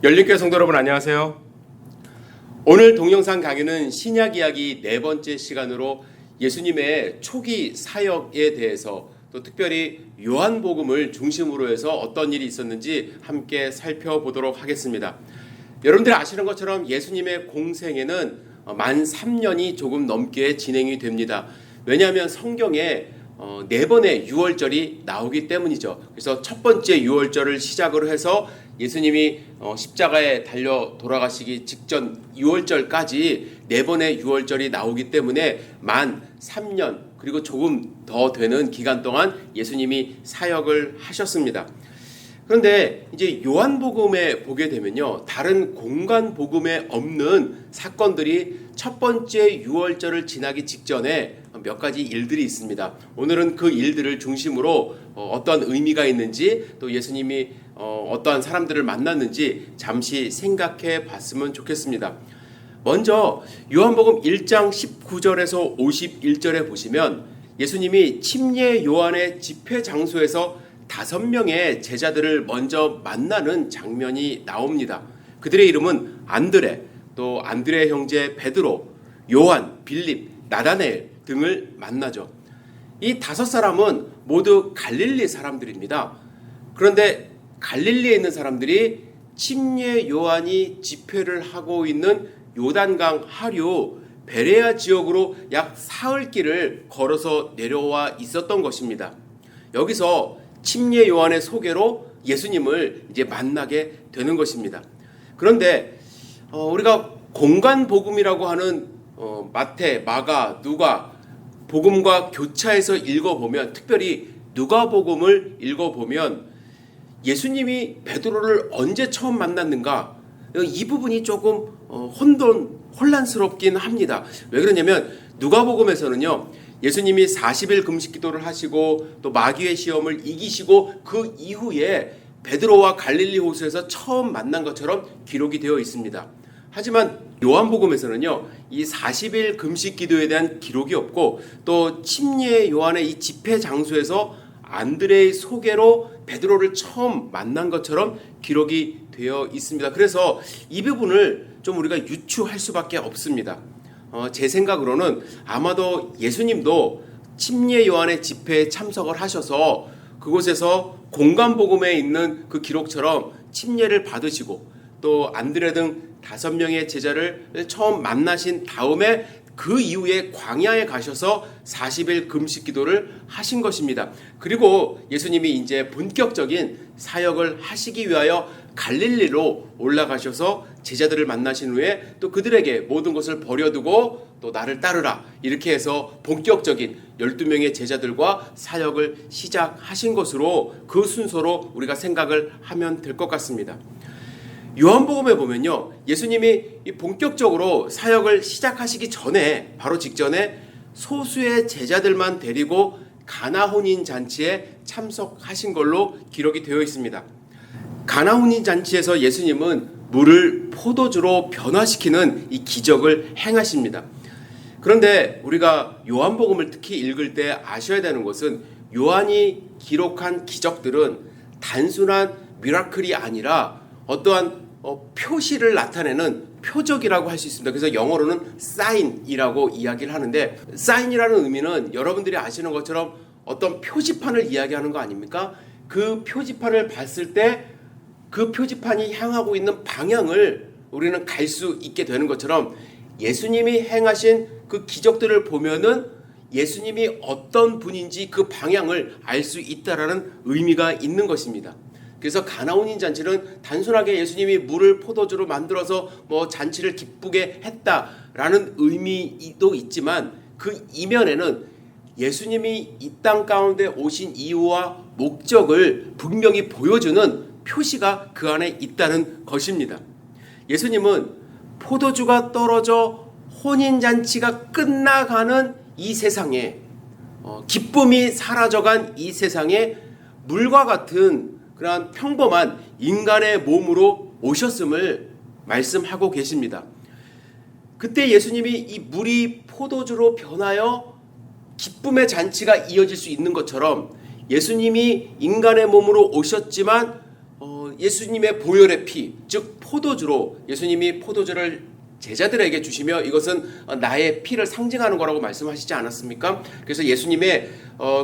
열린교회 성도 여러분 안녕하세요. 오늘 동영상 강의는 신약 이야기 네 번째 시간으로 예수님의 초기 사역에 대해서 또 특별히 요한복음을 중심으로 해서 어떤 일이 있었는지 함께 살펴보도록 하겠습니다. 여러분들이 아시는 것처럼 예수님의 공생애는 만 3년이 조금 넘게 진행이 됩니다. 왜냐하면 성경에 네 번의 유월절이 나오기 때문이죠. 그래서 첫 번째 유월절을 시작으로 해서 예수님이 십자가에 달려 돌아가시기 직전 유월절까지 네 번의 유월절이 나오기 때문에 만 3년 그리고 조금 더 되는 기간 동안 예수님이 사역을 하셨습니다. 그런데 이제 요한복음에 보게 되면요, 다른 공간 복음에 없는 사건들이 첫 번째 유월절을 지나기 직전에 몇 가지 일들이 있습니다. 오늘은 그 일들을 중심으로 어떠한 의미가 있는지 또 예수님이 어떠한 사람들을 만났는지 잠시 생각해 봤으면 좋겠습니다. 먼저 요한복음 1장 19절에서 51절에 보시면 예수님이 침례 요한의 집회 장소에서 5명의 제자들을 먼저 만나는 장면이 나옵니다. 그들의 이름은 안드레, 또 안드레 형제 베드로, 요한, 빌립, 나다나엘 등을 만나죠. 이 5사람은 모두 갈릴리 사람들입니다. 그런데 갈릴리에 있는 사람들이 침례 요한이 집회를 하고 있는 요단강 하류 베레아 지역으로 약 사흘 길을 걸어서 내려와 있었던 것입니다. 여기서 침례 요한의 소개로 예수님을 이제 만나게 되는 것입니다. 그런데 우리가 공간 복음이라고 하는 마태, 마가, 누가 복음과 교차해서 읽어보면, 특별히 누가복음을 읽어보면 예수님이 베드로를 언제 처음 만났는가, 이 부분이 조금 혼란스럽긴 합니다. 왜 그러냐면 누가복음에서는요, 예수님이 40일 금식 기도를 하시고 또 마귀의 시험을 이기시고 그 이후에 베드로와 갈릴리 호수에서 처음 만난 것처럼 기록이 되어 있습니다. 하지만 요한복음에서는요, 이 40일 금식 기도에 대한 기록이 없고 또 침례 요한의 이 집회 장소에서 안드레의 소개로 베드로를 처음 만난 것처럼 기록이 되어 있습니다. 그래서 이 부분을 좀 우리가 유추할 수밖에 없습니다. 제 생각으로는 아마도 예수님도 침례 요한의 집회에 참석을 하셔서 그곳에서 공간복음에 있는 그 기록처럼 침례를 받으시고 또 안드레 등 5명의 제자를 처음 만나신 다음에 그 이후에 광야에 가셔서 40일 금식 기도를 하신 것입니다. 그리고 예수님이 이제 본격적인 사역을 하시기 위하여 갈릴리로 올라가셔서 제자들을 만나신 후에 또 그들에게 모든 것을 버려두고 또 나를 따르라, 이렇게 해서 본격적인 12명의 제자들과 사역을 시작하신 것으로, 그 순서로 우리가 생각을 하면 될 것 같습니다. 요한복음에 보면요, 예수님이 본격적으로 사역을 시작하시기 전에, 바로 직전에 소수의 제자들만 데리고 가나 혼인 잔치에 참석하신 걸로 기록이 되어 있습니다. 가나 혼인 잔치에서 예수님은 물을 포도주로 변화시키는 이 기적을 행하십니다. 그런데 우리가 요한복음을 특히 읽을 때 아셔야 되는 것은, 요한이 기록한 기적들은 단순한 미라클이 아니라 어떠한 표시를 나타내는 표적이라고 할 수 있습니다. 그래서 영어로는 사인이라고 이야기를 하는데, 사인이라는 의미는 여러분들이 아시는 것처럼 어떤 표지판을 이야기하는 거 아닙니까? 그 표지판을 봤을 때 그 표지판이 향하고 있는 방향을 우리는 갈 수 있게 되는 것처럼, 예수님이 행하신 그 기적들을 보면은 예수님이 어떤 분인지 그 방향을 알 수 있다라는 의미가 있는 것입니다. 그래서 가나 혼인 잔치는 단순하게 예수님이 물을 포도주로 만들어서 잔치를 기쁘게 했다라는 의미도 있지만, 그 이면에는 예수님이 이 땅 가운데 오신 이유와 목적을 분명히 보여주는 표시가 그 안에 있다는 것입니다. 예수님은 포도주가 떨어져 혼인잔치가 끝나가는 이 세상에, 기쁨이 사라져간 이 세상에 물과 같은 그러한 평범한 인간의 몸으로 오셨음을 말씀하고 계십니다. 그때 예수님이 이 물이 포도주로 변하여 기쁨의 잔치가 이어질 수 있는 것처럼, 예수님이 인간의 몸으로 오셨지만 예수님의 보혈의 피, 즉 포도주로 예수님이 포도주를 제자들에게 주시며 이것은 나의 피를 상징하는 거라고 말씀하시지 않았습니까? 그래서 예수님의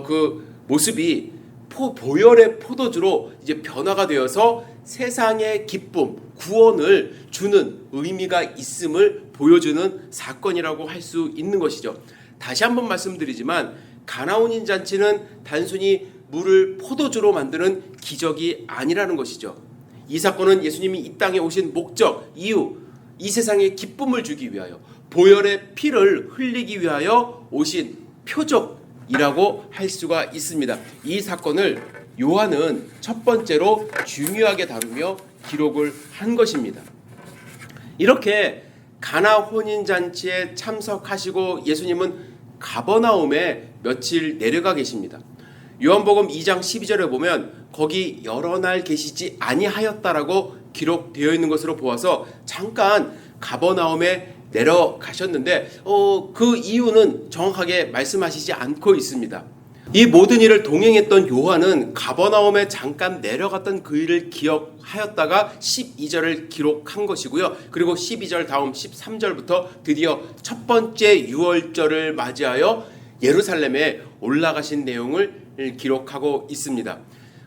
그 모습이 보혈의 포도주로 이제 변화가 되어서 세상의 기쁨, 구원을 주는 의미가 있음을 보여주는 사건이라고 할 수 있는 것이죠. 다시 한번 말씀드리지만 가나 혼인 잔치는 단순히 물을 포도주로 만드는 기적이 아니라는 것이죠. 이 사건은 예수님이 이 땅에 오신 목적, 이유, 이 세상에 기쁨을 주기 위하여 보혈의 피를 흘리기 위하여 오신 표적이라고 할 수가 있습니다. 이 사건을 요한은 첫 번째로 중요하게 다루며 기록을 한 것입니다. 이렇게 가나 혼인 잔치에 참석하시고 예수님은 가버나움에 며칠 내려가 계십니다. 요한복음 2장 12절에 보면 거기 여러 날 계시지 아니하였다라고 기록되어 있는 것으로 보아서 잠깐 가버나움에 내려가셨는데 그 이유는 정확하게 말씀하시지 않고 있습니다. 이 모든 일을 동행했던 요한은 가버나움에 잠깐 내려갔던 그 일을 기억하였다가 12절을 기록한 것이고요. 그리고 12절 다음 13절부터 드디어 첫 번째 유월절을 맞이하여 예루살렘에 올라가신 내용을 기록하고 있습니다.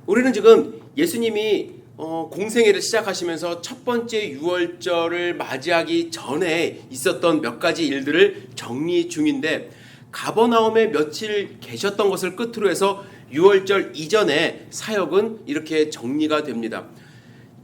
우리는 지금 예수님이 공생애를 시작하시면서 첫 번째 유월절을 맞이하기 전에 있었던 몇 가지 일들을 정리 중인데 가버나움에 며칠 계셨던 것을 끝으로 해서 유월절 이전에 사역은 이렇게 정리가 됩니다.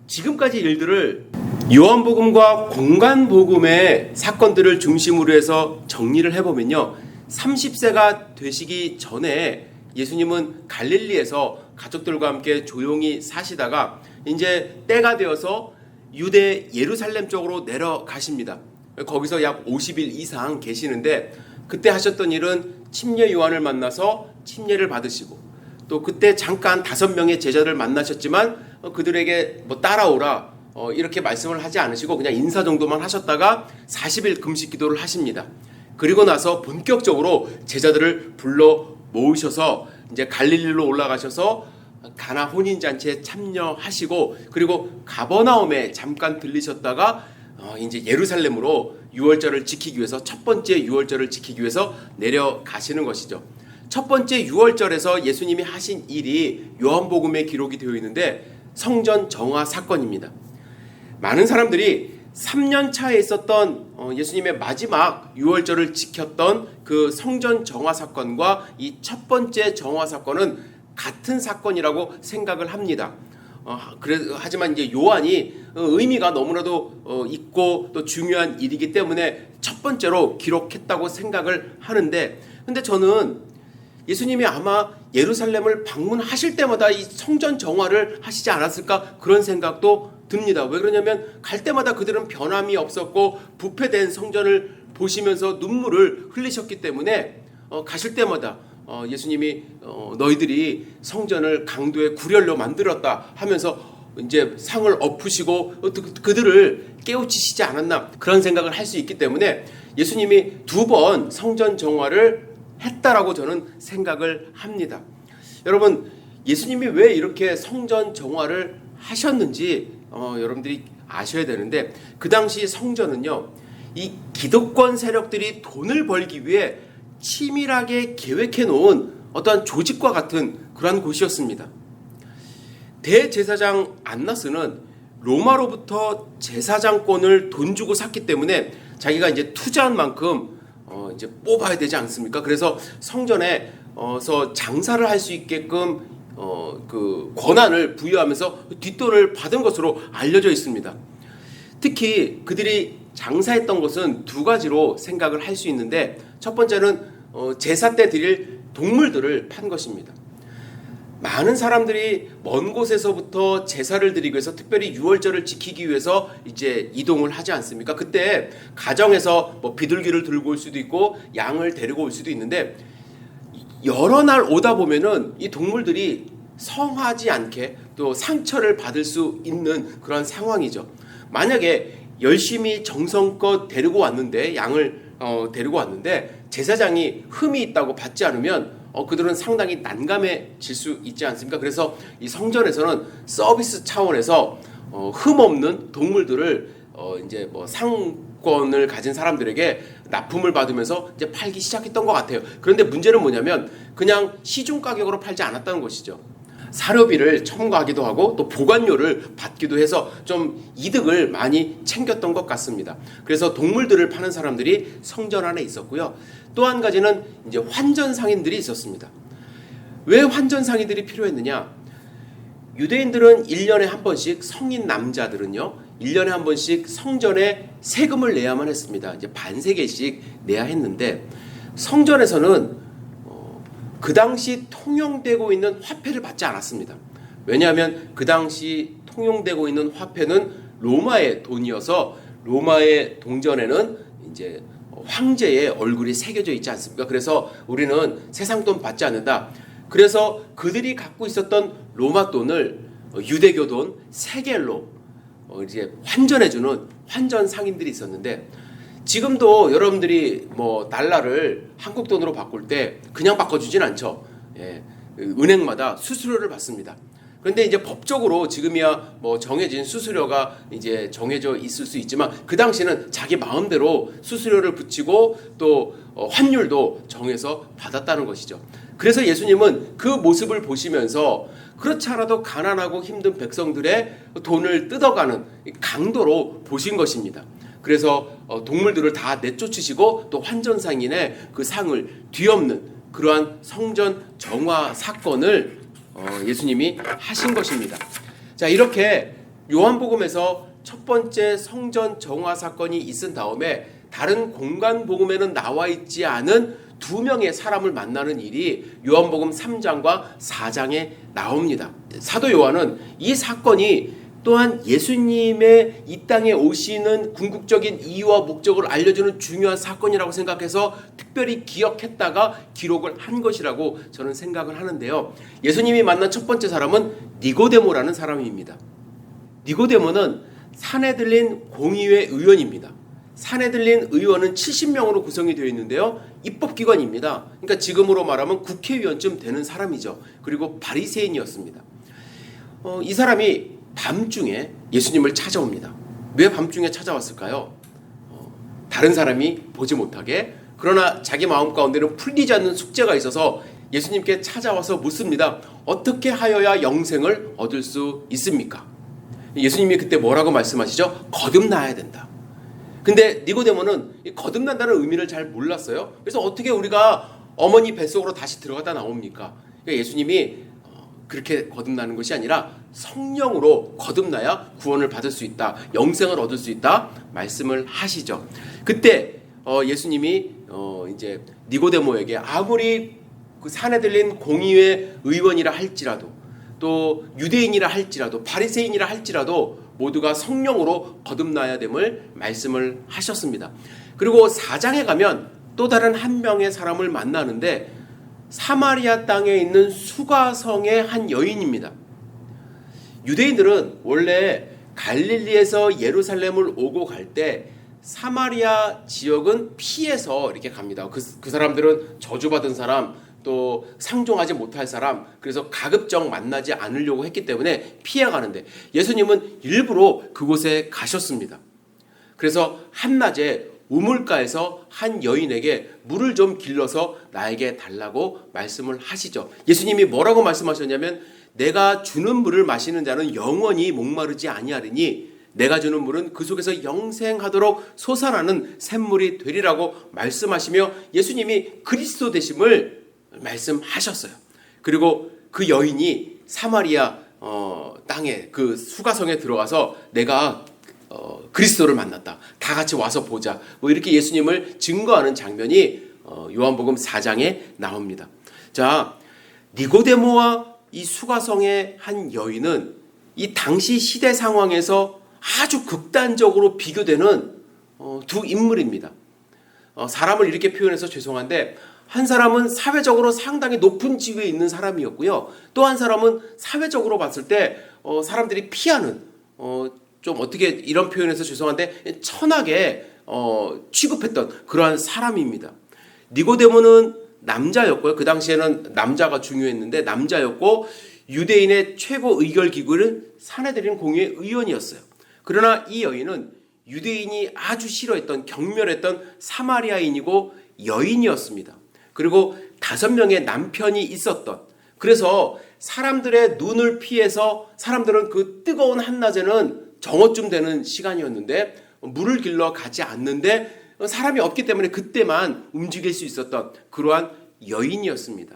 지금까지 일들을 요한복음과 공간복음의 사건들을 중심으로 해서 정리를 해보면요. 30세가 되시기 전에 예수님은 갈릴리에서 가족들과 함께 조용히 사시다가 이제 때가 되어서 유대 예루살렘 쪽으로 내려가십니다. 거기서 약 50일 이상 계시는데 그때 하셨던 일은 침례 요한을 만나서 침례를 받으시고 또 그때 잠깐 5명의 제자를 만나셨지만 그들에게 따라오라 이렇게 말씀을 하지 않으시고 그냥 인사 정도만 하셨다가 40일 금식 기도를 하십니다. 그리고 나서 본격적으로 제자들을 불러 모으셔서 이제 갈릴리로 올라가셔서 가나 혼인 잔치에 참여하시고 그리고 가버나움에 잠깐 들리셨다가 이제 예루살렘으로 유월절을 지키기 위해서 첫 번째 유월절을 지키기 위해서 내려가시는 것이죠. 첫 번째 유월절에서 예수님이 하신 일이 요한복음에 기록이 되어 있는데 성전 정화 사건입니다. 많은 사람들이 3년 차에 있었던 예수님의 마지막 유월절을 지켰던 그 성전 정화 사건과 이 첫 번째 정화 사건은 같은 사건이라고 생각을 합니다. 하지만 이제 요한이 의미가 너무나도 있고 또 중요한 일이기 때문에 첫 번째로 기록했다고 생각을 하는데, 근데 저는 예수님이 아마 예루살렘을 방문하실 때마다 이 성전 정화를 하시지 않았을까 그런 생각도 듭니다. 왜 그러냐면 갈 때마다 그들은 변함이 없었고 부패된 성전을 보시면서 눈물을 흘리셨기 때문에 가실 때마다 예수님이 너희들이 성전을 강도의 구렬로 만들었다 하면서 이제 상을 엎으시고 그들을 깨우치시지 않았나 그런 생각을 할 수 있기 때문에 예수님이 2번 성전 정화를 했다라고 저는 생각을 합니다. 여러분, 예수님이 왜 이렇게 성전 정화를 하셨는지 여러분들이 아셔야 되는데, 그 당시 성전은요, 이 기득권 세력들이 돈을 벌기 위해 치밀하게 계획해 놓은 어떠한 조직과 같은 그러한 곳이었습니다. 대제사장 안나스는 로마로부터 제사장권을 돈 주고 샀기 때문에 자기가 이제 투자한 만큼 이제 뽑아야 되지 않습니까? 그래서 성전에서 장사를 할 수 있게끔 그 권한을 부여하면서 뒷돈을 받은 것으로 알려져 있습니다. 특히 그들이 장사했던 것은 2가지로 생각을 할 수 있는데, 첫 번째는 제사 때 드릴 동물들을 판 것입니다. 많은 사람들이 먼 곳에서부터 제사를 드리기 위해서, 특별히 유월절을 지키기 위해서 이제 이동을 하지 않습니까? 그때 가정에서 비둘기를 들고 올 수도 있고 양을 데리고 올 수도 있는데, 여러 날 오다 보면은 이 동물들이 성하지 않게 또 상처를 받을 수 있는 그런 상황이죠. 만약에 열심히 정성껏 데리고 왔는데, 양을 데리고 왔는데 제사장이 흠이 있다고 받지 않으면 그들은 상당히 난감해질 수 있지 않습니까? 그래서 이 성전에서는 서비스 차원에서 흠없는 동물들을 이제 뭐 상권을 가진 사람들에게 납품을 받으면서 이제 팔기 시작했던 것 같아요. 그런데 문제는 뭐냐면 그냥 시중 가격으로 팔지 않았다는 것이죠. 사료비를 첨가하기도 하고 또 보관료를 받기도 해서 좀 이득을 많이 챙겼던 것 같습니다. 그래서 동물들을 파는 사람들이 성전 안에 있었고요. 또 한 가지는 이제 환전 상인들이 있었습니다. 왜 환전 상인들이 필요했느냐? 유대인들은 1년에 한 번씩, 성인 남자들은요 1년에 한 번씩 성전에 세금을 내야만 했습니다. 이제 반세개씩 내야 했는데 성전에서는 그 당시 통용되고 있는 화폐를 받지 않았습니다. 왜냐하면 그 당시 통용되고 있는 화폐는 로마의 돈이어서 로마의 동전에는 이제 황제의 얼굴이 새겨져 있지 않습니까? 그래서 우리는 세상 돈 받지 않는다. 그래서 그들이 갖고 있었던 로마 돈을 유대교 돈 세겔로 이제 환전해주는 환전 상인들이 있었는데 지금도 여러분들이 뭐 달러를 한국 돈으로 바꿀 때 그냥 바꿔주진 않죠. 예, 은행마다 수수료를 받습니다. 그런데 이제 법적으로 지금이야 뭐 정해진 수수료가 이제 정해져 있을 수 있지만 그 당시는 자기 마음대로 수수료를 붙이고 또 환율도 정해서 받았다는 것이죠. 그래서 예수님은 그 모습을 보시면서 그렇지 않아도 가난하고 힘든 백성들의 돈을 뜯어가는 강도로 보신 것입니다. 그래서 동물들을 다 내쫓으시고 또 환전상인의 그 상을 뒤엎는 그러한 성전 정화 사건을 예수님이 하신 것입니다. 자, 이렇게 요한복음에서 첫 번째 성전 정화 사건이 있은 다음에 다른 공간 복음에는 나와 있지 않은 두 명의 사람을 만나는 일이 요한복음 3장과 4장에 나옵니다. 사도 요한은 이 사건이 또한 예수님의 이 땅에 오시는 궁극적인 이유와 목적을 알려주는 중요한 사건이라고 생각해서 특별히 기억했다가 기록을 한 것이라고 저는 생각을 하는데요. 예수님이 만난 첫 번째 사람은 니고데모라는 사람입니다. 니고데모는 사내들린 공의회 의원입니다. 사내들린 의원은 70명으로 구성이 되어 있는데요. 입법기관입니다. 그러니까 지금으로 말하면 국회의원쯤 되는 사람이죠. 그리고 바리새인이었습니다. 이 사람이 밤중에 예수님을 찾아옵니다. 왜 밤중에 찾아왔을까요? 다른 사람이 보지 못하게, 그러나 자기 마음 가운데는 풀리지 않는 숙제가 있어서 예수님께 찾아와서 묻습니다. 어떻게 하여야 영생을 얻을 수 있습니까? 예수님이 그때 뭐라고 말씀하시죠? 거듭나야 된다. 근데 니고데모는 거듭난다는 의미를 잘 몰랐어요. 그래서 어떻게 우리가 어머니 뱃속으로 다시 들어갔다 나옵니까? 그러니까 예수님이 그렇게 거듭나는 것이 아니라 성령으로 거듭나야 구원을 받을 수 있다, 영생을 얻을 수 있다 말씀을 하시죠. 그때 예수님이 이제 니고데모에게 아무리 그 산에 들린 공의회 의원이라 할지라도 또 유대인이라 할지라도 바리새인이라 할지라도 모두가 성령으로 거듭나야 됨을 말씀을 하셨습니다. 그리고 4장에 가면 또 다른 한 명의 사람을 만나는데 사마리아 땅에 있는 수가성의 한 여인입니다. 유대인들은 원래 갈릴리에서 예루살렘을 오고 갈 때 사마리아 지역은 피해서 이렇게 갑니다. 그 사람들은 저주받은 사람, 또 상종하지 못할 사람, 그래서 가급적 만나지 않으려고 했기 때문에 피해가는데 예수님은 일부러 그곳에 가셨습니다. 그래서 한낮에 우물가에서 한 여인에게 물을 좀 길러서 나에게 달라고 말씀을 하시죠. 예수님이 뭐라고 말씀하셨냐면 내가 주는 물을 마시는 자는 영원히 목마르지 아니하리니 내가 주는 물은 그 속에서 영생하도록 솟아나는 샘물이 되리라고 말씀하시며 예수님이 그리스도 되심을 말씀하셨어요. 그리고 그 여인이 사마리아 땅에 그 수가성에 들어가서 내가 그리스도를 만났다, 다 같이 와서 보자, 뭐 이렇게 예수님을 증거하는 장면이 요한복음 4장에 나옵니다. 자, 니고데모와 이 수가성의 한 여인은 이 당시 시대 상황에서 아주 극단적으로 비교되는 두 인물입니다. 사람을 이렇게 표현해서 죄송한데 한 사람은 사회적으로 상당히 높은 지위에 있는 사람이었고요. 또 한 사람은 사회적으로 봤을 때 사람들이 피하는 좀 어떻게 이런 표현해서 죄송한데 천하게 취급했던 그러한 사람입니다. 니고데모는 남자였고요. 그 당시에는 남자가 중요했는데 남자였고 유대인의 최고 의결 기구는 사내들인 공의회 의원이었어요. 그러나 이 여인은 유대인이 아주 싫어했던 경멸했던 사마리아인이고 여인이었습니다. 그리고 5명의 남편이 있었던, 그래서 사람들의 눈을 피해서 사람들은 그 뜨거운 한낮에는 정오쯤 되는 시간이었는데 물을 길러 가지 않는데 사람이 없기 때문에 그때만 움직일 수 있었던 그러한 여인이었습니다.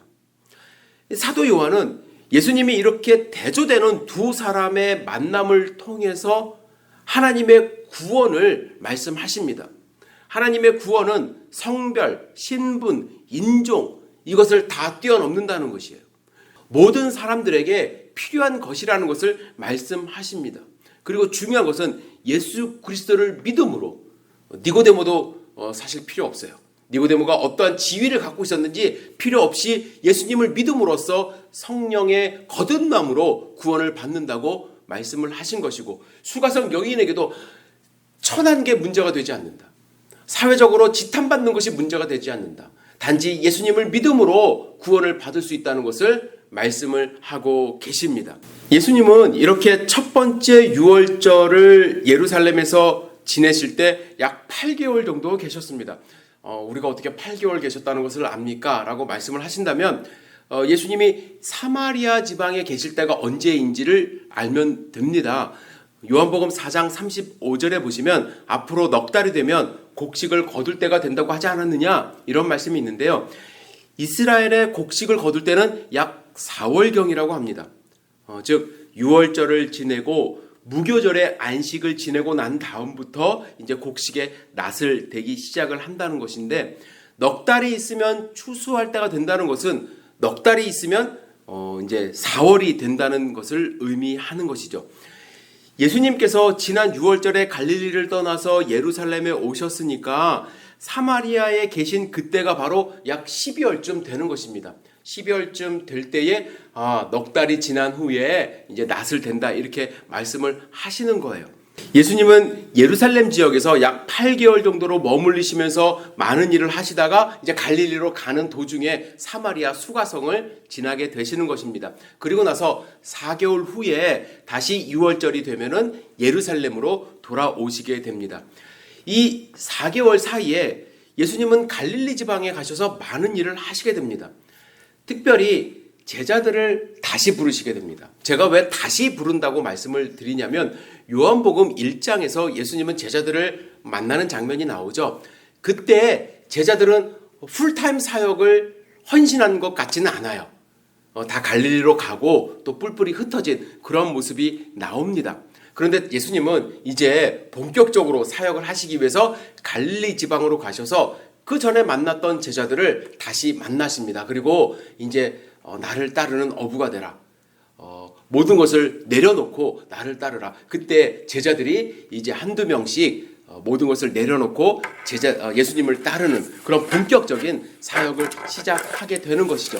사도 요한은 예수님이 이렇게 대조되는 두 사람의 만남을 통해서 하나님의 구원을 말씀하십니다. 하나님의 구원은 성별, 신분, 인종 이것을 다 뛰어넘는다는 것이에요. 모든 사람들에게 필요한 것이라는 것을 말씀하십니다. 그리고 중요한 것은 예수 그리스도를 믿음으로, 니고데모도 사실 필요 없어요. 니고데모가 어떠한 지위를 갖고 있었는지 필요 없이 예수님을 믿음으로써 성령의 거듭남으로 구원을 받는다고 말씀을 하신 것이고, 수가성 여인에게도 천한 게 문제가 되지 않는다. 사회적으로 지탄받는 것이 문제가 되지 않는다. 단지 예수님을 믿음으로 구원을 받을 수 있다는 것을 말씀을 하고 계십니다. 예수님은 이렇게 첫 번째 유월절을 예루살렘에서 지내실 때 약 8개월 정도 계셨습니다. 우리가 어떻게 8개월 계셨다는 것을 압니까? 라고 말씀을 하신다면 예수님이 사마리아 지방에 계실 때가 언제인지를 알면 됩니다. 요한복음 4장 35절에 보시면 앞으로 넉 달이 되면 곡식을 거둘 때가 된다고 하지 않았느냐, 이런 말씀이 있는데요. 이스라엘의 곡식을 거둘 때는 약 4월경이라고 합니다. 즉 6월절을 지내고 무교절의 안식을 지내고 난 다음부터 이제 곡식의 낫을 대기 시작을 한다는 것인데, 넉 달이 있으면 추수할 때가 된다는 것은 넉 달이 있으면 이제 4월이 된다는 것을 의미하는 것이죠. 예수님께서 지난 6월절에 갈릴리를 떠나서 예루살렘에 오셨으니까 사마리아에 계신 그때가 바로 약 12월쯤 되는 것입니다. 12월쯤 될 때에 넉 달이 지난 후에 이제 낫을 된다, 이렇게 말씀을 하시는 거예요. 예수님은 예루살렘 지역에서 약 8개월 정도로 머물리시면서 많은 일을 하시다가 이제 갈릴리로 가는 도중에 사마리아 수가성을 지나게 되시는 것입니다. 그리고 나서 4개월 후에 다시 6월절이 되면은 예루살렘으로 돌아오시게 됩니다. 이 4개월 사이에 예수님은 갈릴리 지방에 가셔서 많은 일을 하시게 됩니다. 특별히 제자들을 다시 부르시게 됩니다. 제가 왜 다시 부른다고 말씀을 드리냐면, 요한복음 1장에서 예수님은 제자들을 만나는 장면이 나오죠. 그때 제자들은 풀타임 사역을 헌신한 것 같지는 않아요. 다 갈릴리로 가고 또 뿔뿔이 흩어진 그런 모습이 나옵니다. 그런데 예수님은 이제 본격적으로 사역을 하시기 위해서 갈릴리 지방으로 가셔서 그 전에 만났던 제자들을 다시 만나십니다. 그리고 이제 나를 따르는 어부가 되라. 모든 것을 내려놓고 나를 따르라. 그때 제자들이 이제 한두 명씩 모든 것을 내려놓고 예수님을 따르는 그런 본격적인 사역을 시작하게 되는 것이죠.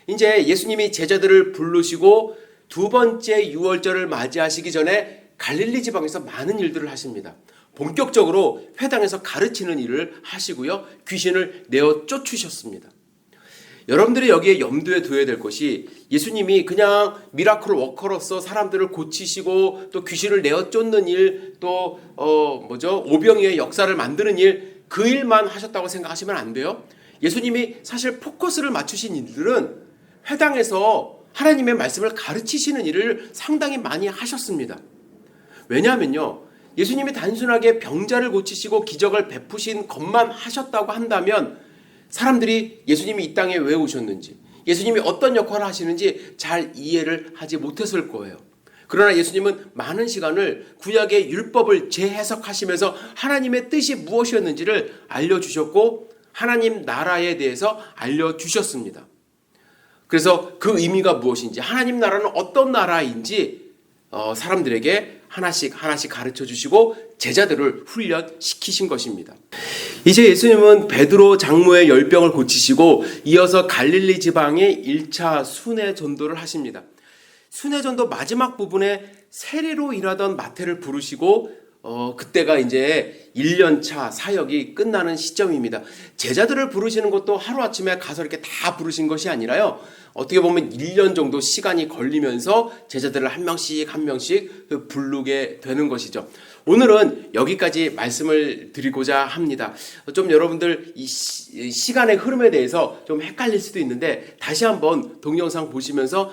이제 예수님이 제자들을 부르시고 두 번째 유월절을 맞이하시기 전에 갈릴리 지방에서 많은 일들을 하십니다. 본격적으로 회당에서 가르치는 일을 하시고요. 귀신을 내어 쫓으셨습니다. 여러분들이 여기에 염두에 둬야 될 것이, 예수님이 그냥 미라클 워커로서 사람들을 고치시고 또 귀신을 내어 쫓는 일, 또 오병이의 역사를 만드는 일, 그 일만 하셨다고 생각하시면 안 돼요. 예수님이 사실 포커스를 맞추신 일들은 회당에서 하나님의 말씀을 가르치시는 일을 상당히 많이 하셨습니다. 왜냐하면요, 예수님이 단순하게 병자를 고치시고 기적을 베푸신 것만 하셨다고 한다면 사람들이 예수님이 이 땅에 왜 오셨는지, 예수님이 어떤 역할을 하시는지 잘 이해를 하지 못했을 거예요. 그러나 예수님은 많은 시간을 구약의 율법을 재해석하시면서 하나님의 뜻이 무엇이었는지를 알려주셨고 하나님 나라에 대해서 알려주셨습니다. 그래서 그 의미가 무엇인지, 하나님 나라는 어떤 나라인지 사람들에게 하나씩 가르쳐 주시고 제자들을 훈련시키신 것입니다. 이제 예수님은 베드로 장모의 열병을 고치시고 이어서 갈릴리 지방에 1차 순회 전도를 하십니다. 순회 전도 마지막 부분에 세리로 일하던 마태를 부르시고 그때가 이제 1년차 사역이 끝나는 시점입니다. 제자들을 부르시는 것도 하루아침에 가서 이렇게 다 부르신 것이 아니라요. 어떻게 보면 1년 정도 시간이 걸리면서 제자들을 한 명씩 한 명씩 부르게 되는 것이죠. 오늘은 여기까지 말씀을 드리고자 합니다. 좀 여러분들 이 시간의 흐름에 대해서 좀 헷갈릴 수도 있는데 다시 한번 동영상 보시면서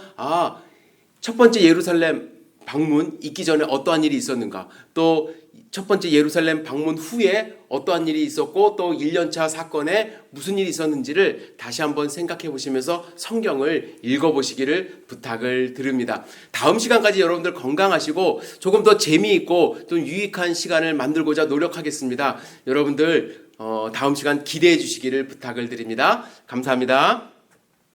첫 번째 예루살렘 방문 있기 전에 어떠한 일이 있었는가, 또 첫 번째 예루살렘 방문 후에 어떠한 일이 있었고, 또 1년차 사건에 무슨 일이 있었는지를 다시 한번 생각해 보시면서 성경을 읽어보시기를 부탁을 드립니다. 다음 시간까지 여러분들 건강하시고 조금 더 재미있고 좀 유익한 시간을 만들고자 노력하겠습니다. 여러분들 다음 시간 기대해 주시기를 부탁을 드립니다. 감사합니다.